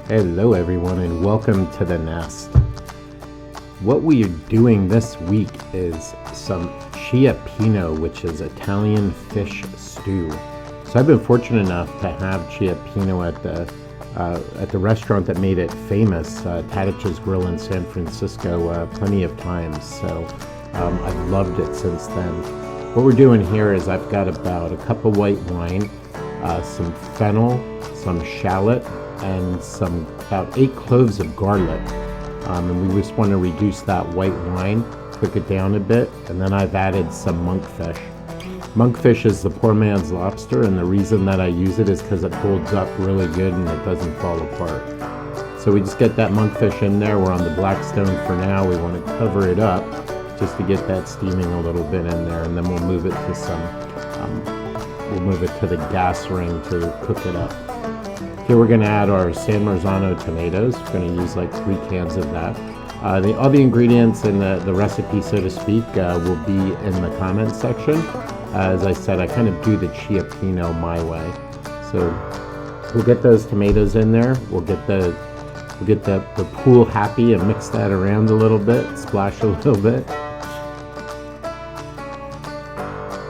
Hello everyone and welcome to the nest. What we are doing this week is some Cioppino, which is Italian fish stew. So I've been fortunate enough to have Cioppino at the restaurant that made it famous, Tadichs Grill in San Francisco, plenty of times. So I've loved it since then. What we're doing here is I've got about a cup of white wine, some fennel, some shallot, and about 8 cloves of garlic. And we just want to reduce that white wine, cook it down a bit, and then I've added some monkfish. Monkfish is the poor man's lobster, and the reason that I use it is because it holds up really good and it doesn't fall apart. So we just get that monkfish in there. We're on the Blackstone for now. We want to cover it up just to get that steaming a little bit in there, and then we'll move it to the gas ring to cook it up. Here we're going to add our San Marzano tomatoes. We're going to use like 3 cans of that. All the ingredients in the recipe, so to speak, will be in the comments section. As I said, I kind of do the Cioppino my way. So we'll get those tomatoes in there. We'll get the pool happy and mix that around a little bit, splash a little bit.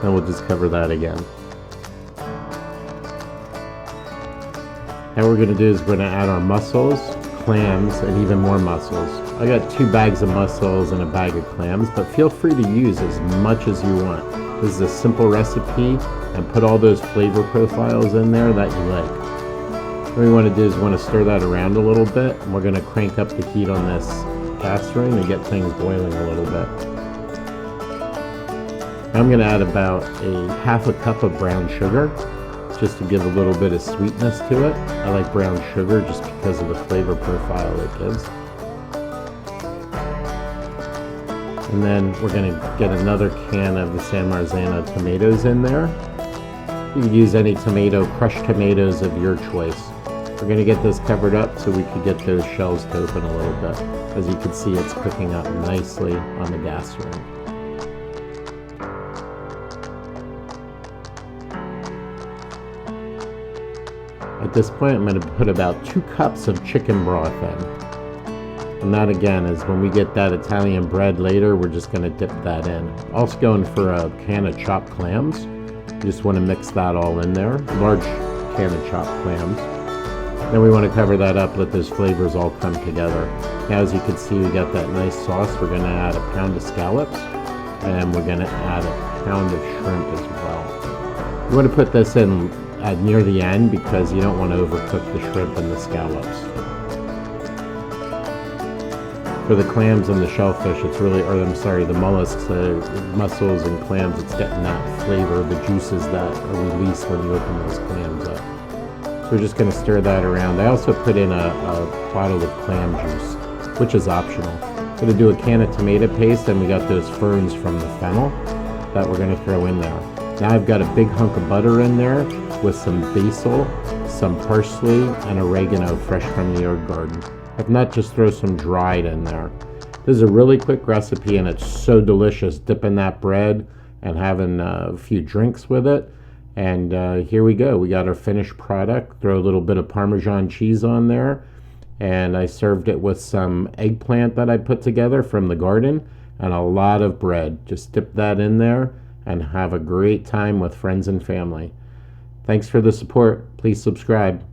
Then we'll just cover that again. Now what we're going to do is we're going to add our mussels, clams, and even more mussels. I got 2 bags of mussels and a bag of clams, but feel free to use as much as you want. This is a simple recipe, and put all those flavor profiles in there that you like. What we want to do is we want to stir that around a little bit, and we're going to crank up the heat on this gas ring to get things boiling a little bit. I'm going to add about half a cup of brown sugar, just to give a little bit of sweetness to it. I like brown sugar just because of the flavor profile it gives. And then we're going to get another can of the San Marzano tomatoes in there. You can use any crushed tomatoes of your choice. We're going to get this covered up so we can get those shells to open a little bit. As you can see, it's cooking up nicely on the gas ring. At this point, I'm going to put about 2 cups of chicken broth in. And that again is when we get that Italian bread later, we're just going to dip that in. Also going for a can of chopped clams. You just want to mix that all in there. Large can of chopped clams. Then we want to cover that up, let those flavors all come together. Now as you can see, we got that nice sauce. We're going to add a pound of scallops, and we're going to add a pound of shrimp as well. You want to put this in near the end because you don't want to overcook the shrimp and the scallops. For the clams and the shellfish, it's really, the mollusks, the mussels and clams, it's getting that flavor, the juices that are released when you open those clams up. So we're just going to stir that around. I also put in a bottle of clam juice, which is optional. I'm going to do a can of tomato paste, and we got those ferns from the fennel that we're going to throw in there. Now I've got a big hunk of butter in there with some basil, some parsley, and oregano fresh from the herb garden. If not, just throw some dried in there. This is a really quick recipe, and it's so delicious. Dipping that bread and having a few drinks with it. And here we go. We got our finished product. Throw a little bit of Parmesan cheese on there. And I served it with some eggplant that I put together from the garden and a lot of bread. Just dip that in there and have a great time with friends and family. Thanks for the support. Please subscribe.